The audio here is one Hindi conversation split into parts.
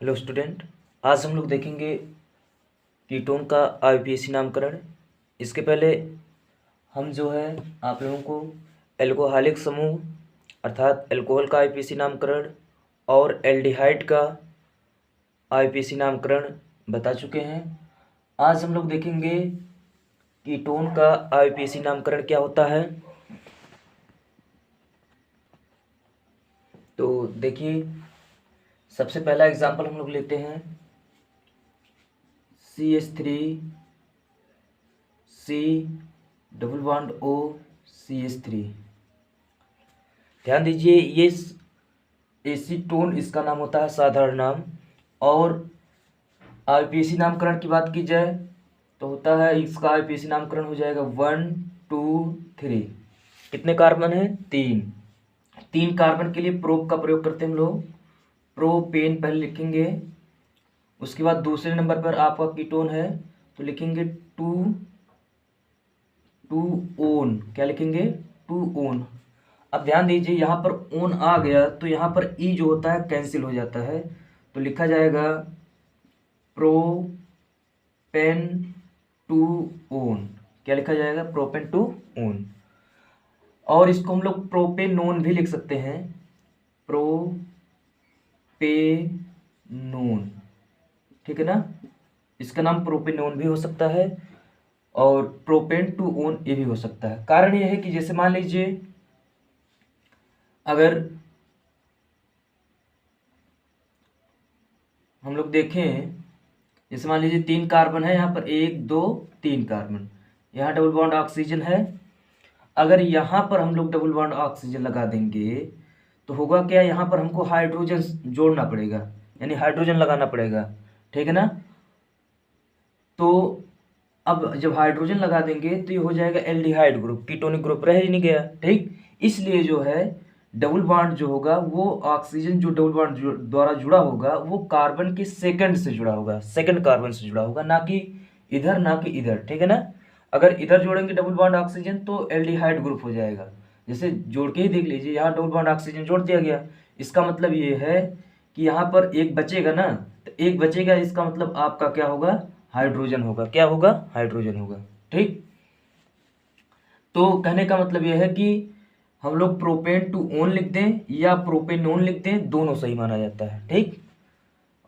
हेलो स्टूडेंट, आज हम लोग देखेंगे कीटोन का आईयूपीएसी नामकरण। इसके पहले हम जो है आप लोगों को एल्कोहलिक समूह अर्थात अल्कोहल का आईयूपीएसी नामकरण और एल्डिहाइड का आईयूपीएसी नामकरण बता चुके हैं। आज हम लोग देखेंगे कीटोन का आईयूपीएसी नामकरण क्या होता है। तो देखिए, सबसे पहला एग्जाम्पल हम लोग लेते हैं CH3 C double bond O CH3। ध्यान दीजिए, ये एसीटोन इसका नाम होता है साधारण नाम। और आईयूपीएसी नामकरण की बात की जाए तो होता है इसका आईयूपीएसी नामकरण हो जाएगा 1 2 3। कितने कार्बन है? 3 कार्बन के लिए प्रोप का प्रयोग करते हैं हम लोग। प्रोपेन पहले लिखेंगे, उसके बाद दूसरे नंबर पर आपका कीटोन है तो लिखेंगे 2 ओन। क्या लिखेंगे? 2 ओन। अब ध्यान दीजिए, यहाँ पर ओन आ गया तो यहाँ पर ई जो होता है कैंसिल हो जाता है, तो लिखा जाएगा प्रोपेन 2 ओन। क्या लिखा जाएगा? Propane 2 own. और इसको हम लोग प्रोपेनोन भी लिख सकते हैं, प्रोपेनोन। ठीक है ना? इसका नाम प्रोपेनोन भी हो सकता है और प्रोपेन 2 ओन ये भी हो सकता है। कारण यह है कि जैसे मान लीजिए अगर हम लोग देखें, जैसे मान लीजिए 3 कार्बन है यहाँ पर, 1 2 3 कार्बन, यहाँ डबल बॉन्ड ऑक्सीजन है। अगर यहाँ पर हम लोग डबल बॉन्ड ऑक्सीजन लगा देंगे तो होगा क्या, यहाँ पर हमको हाइड्रोजन जोड़ना पड़ेगा, यानी हाइड्रोजन लगाना पड़ेगा। ठीक है ना? तो अब जब हाइड्रोजन लगा देंगे तो ये हो जाएगा एल्डिहाइड ग्रुप, कीटोनिक ग्रुप रह ही नहीं गया। ठीक, इसलिए जो है डबल बॉन्ड जो होगा वो ऑक्सीजन जो डबल बॉन्ड द्वारा जुड़ा होगा वो कार्बन के सेकंड से जुड़ा होगा, सेकंड कार्बन से जुड़ा होगा, ना कि इधर ना कि इधर। ठीक है ना? अगर इधर जोड़ेंगे डबल बॉन्ड ऑक्सीजन तो एल्डिहाइड ग्रुप हो जाएगा। जैसे जोड़ के ही देख लीजिए, यहाँ डबल बॉन्ड ऑक्सीजन जोड़ दिया गया, इसका मतलब ये है कि यहाँ पर एक बचेगा ना, तो एक बचेगा, इसका मतलब आपका क्या होगा? हाइड्रोजन होगा। क्या होगा? हाइड्रोजन होगा। ठीक, तो कहने का मतलब यह है कि हम लोग प्रोपेन 2 ओन लिख दें या प्रोपेनोन लिख दें, दोनों सही माना जाता है। ठीक,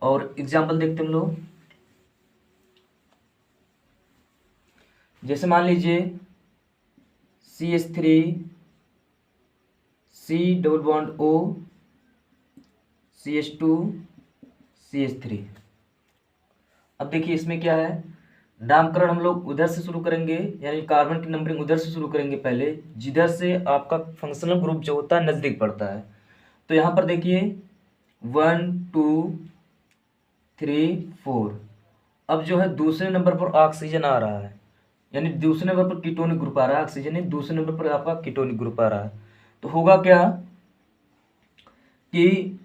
और एग्जाम्पल देखते हम लोग। जैसे मान लीजिए CH3 C double bond O CH2 CH3। अब देखिए इसमें क्या है, नामकरण हम लोग उधर से शुरू करेंगे, यानी कार्बन की नंबरिंग उधर से शुरू करेंगे पहले, जिधर से आपका फंक्शनल ग्रुप जो होता है नज़दीक पड़ता है। तो यहाँ पर देखिए 1 2 3 4। अब जो है दूसरे नंबर पर ऑक्सीजन आ रहा है, यानी दूसरे नंबर पर कीटोनिक ग्रुप आ रहा है, ऑक्सीजन नहीं, दूसरे नंबर पर आपका कीटोनिक ग्रुप आ रहा है। तो होगा क्या कि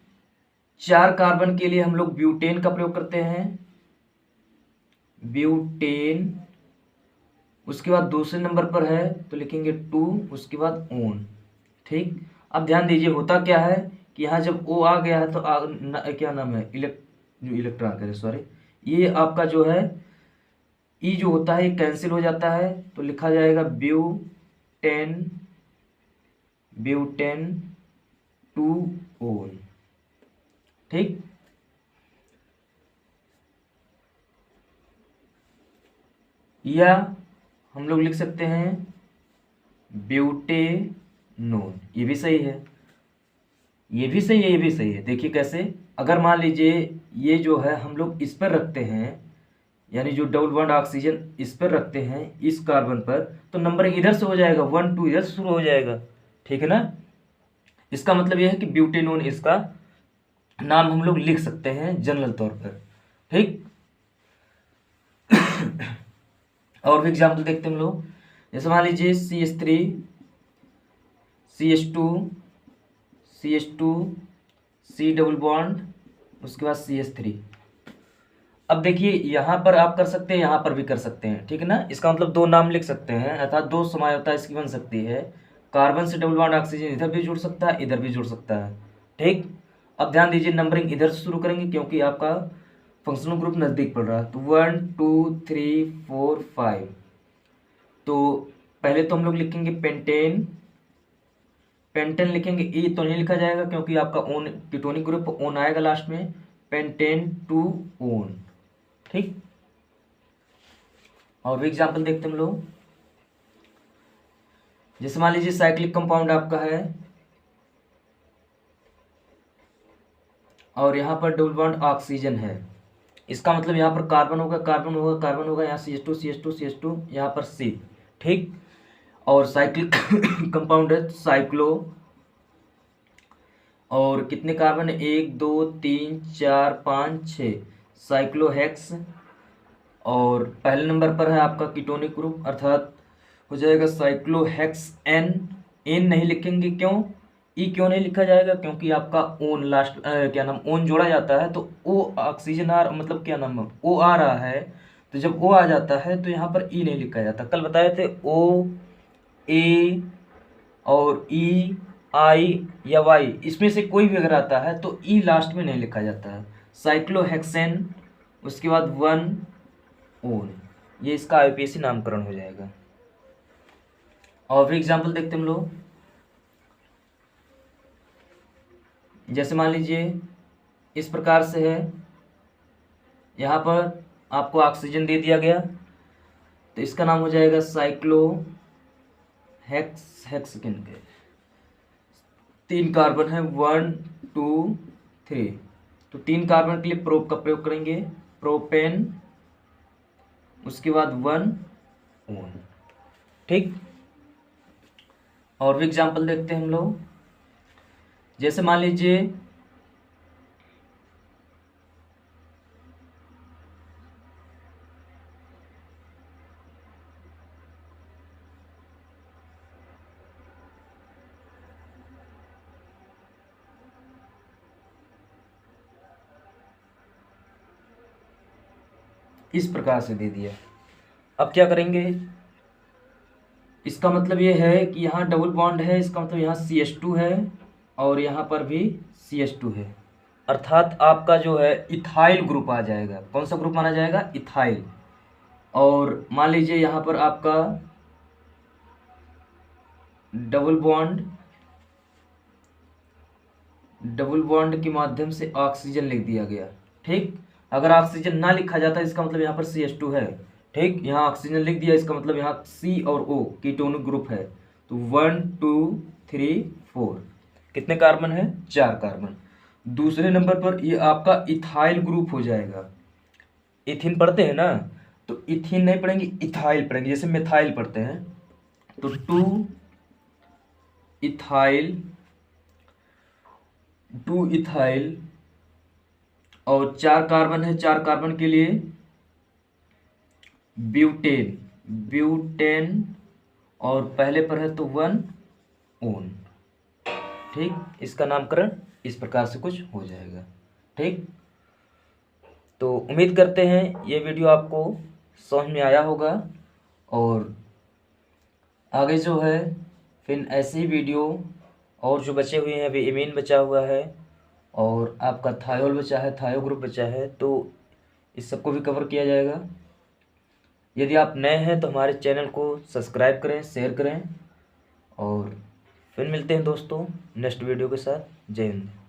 4 कार्बन के लिए हम लोग ब्यूटेन का प्रयोग करते हैं, ब्यूटेन। उसके बाद दूसरे नंबर पर है तो लिखेंगे 2, उसके बाद ओन। ठीक, अब ध्यान दीजिए होता क्या है कि यहाँ जब O आ गया है तो क्या नाम है, जो इलेक्ट्रॉन कह रहे, सॉरी, ये आपका जो है ई जो होता है ये कैंसिल हो जाता है, तो लिखा जाएगा ब्यूटेन 2 ओन। ठीक, या हम लोग लिख सकते हैं ब्यूटेनोन। ये भी सही है, ये भी सही है, ये भी सही है। देखिए कैसे, अगर मान लीजिए ये जो है हम लोग इस पर रखते हैं, यानी जो डबल बॉन्ड ऑक्सीजन इस पर रखते हैं इस कार्बन पर, तो नंबरिंग इधर से हो जाएगा, 1 2 इधर से शुरू हो जाएगा। ठीक है ना? इसका मतलब यह है कि ब्यूटेनोन इसका नाम हम लोग लिख सकते हैं जनरल तौर पर। ठीक, और भी एग्जाम्पल देखते हैं हम लोग। जैसे मान लीजिए CH3 CH2 C double bond, उसके बाद CH3। अब देखिए यहाँ पर आप कर सकते हैं, यहाँ पर भी कर सकते हैं। ठीक है ना? इसका मतलब 2 नाम लिख सकते हैं, अर्थात 2 समझौता इसकी बन सकती है। कार्बन से डबल बॉन्ड ऑक्सीजन इधर भी जुड़ सकता है, इधर भी जुड़ सकता है। ठीक, अब ध्यान दीजिए नंबरिंग इधर से शुरू करेंगे क्योंकि आपका फंक्शनल ग्रुप नज़दीक पड़ रहा है। तो 1 2 3 4 5। तो पहले तो हम लोग लिखेंगे पेंटेन। पेंटेन लिखेंगे, ई तो नहीं लिखा जाएगा क्योंकि आपका ओन कीटोनिक ग्रुप ओन आएगा लास्ट में। पेंटेन टू ओन, ठीक। और भी एग्जाम्पल देखते हम लोग। जैसे मान लीजिए साइक्लिक कंपाउंड आपका है और यहाँ पर डबल बॉन्ड ऑक्सीजन है। इसका मतलब यहाँ पर कार्बन होगा, कार्बन होगा, कार्बन होगा, यहाँ CH2 CH2 CH2, यहाँ पर C, ठीक। और साइक्लिक कंपाउंड है साइक्लो, और कितने कार्बन है, 1 2 3 4 5 6, साइक्लोहेक्स। और पहले नंबर पर है आपका कीटोनिक ग्रुप, अर्थात हो जाएगा साइक्लोहेक्स N। एन नहीं लिखेंगे, क्यों, ई क्यों नहीं लिखा जाएगा, क्योंकि आपका ओन लास्ट क्या नाम ओन जोड़ा जाता है तो ओ ऑक्सीजन आर मतलब क्या नाम ओ आ रहा है, तो जब ओ आ जाता है तो यहाँ पर ई नहीं लिखा जाता। कल बताए थे ओ ए और ई आई या वाई, इसमें से कोई भी अगर आता है तो ई लास्ट में नहीं लिखा जाता है। साइक्लोहेक्सेन, उसके बाद 1 ओन, ये इसका आईपीएसी नामकरण हो जाएगा। और भी एग्जाम्पल देखते हम लोग। जैसे मान लीजिए इस प्रकार से है, यहाँ पर आपको ऑक्सीजन दे दिया गया तो इसका नाम हो जाएगा साइक्लो हेक्सेन के 3 कार्बन है 1 2 3। तो 3 कार्बन के लिए प्रोप का प्रयोग करेंगे, प्रोपेन, उसके बाद 1 ओन, ठीक। और भी एग्जाम्पल देखते हैं हम लोग। जैसे मान लीजिए इस प्रकार से दे दिया। अब क्या करेंगे, इसका मतलब ये है कि यहाँ डबल बॉन्ड है, इसका मतलब यहाँ CH2 है और यहाँ पर भी CH2 है, अर्थात आपका जो है इथाइल ग्रुप आ जाएगा। कौन सा ग्रुप माना जाएगा, इथाइल। और मान लीजिए यहाँ पर आपका डबल बॉन्ड के माध्यम से ऑक्सीजन लिख दिया गया, ठीक। अगर ऑक्सीजन ना लिखा जाता इसका मतलब यहाँ पर CH2 है, ठीक। यहाँ ऑक्सीजन लिख दिया, इसका मतलब यहाँ C और O कीटोनिक ग्रुप है। तो 1 2 3 4, कितने कार्बन है, 4 कार्बन। दूसरे नंबर पर ये आपका इथाइल ग्रुप हो जाएगा। इथिन पढ़ते हैं ना, तो इथिन नहीं पढ़ेंगे, इथाइल पढ़ेंगे, जैसे मिथाइल पढ़ते हैं। तो 2 इथाइल और 4 कार्बन है, 4 कार्बन के लिए ब्यूटेन और पहले पर है तो 1 ओन, ठीक। इसका नामकरण इस प्रकार से कुछ हो जाएगा, ठीक। तो उम्मीद करते हैं ये वीडियो आपको समझ में आया होगा और आगे जो है फिर ऐसे ही वीडियो और जो बचे हुए हैं, अभी इमीन बचा हुआ है और आपका थायोल बचा है, थायो ग्रुप बचा है, तो इस सबको भी कवर किया जाएगा। यदि आप नए हैं तो हमारे चैनल को सब्सक्राइब करें, शेयर करें और फिर मिलते हैं दोस्तों नेक्स्ट वीडियो के साथ। जय हिंद।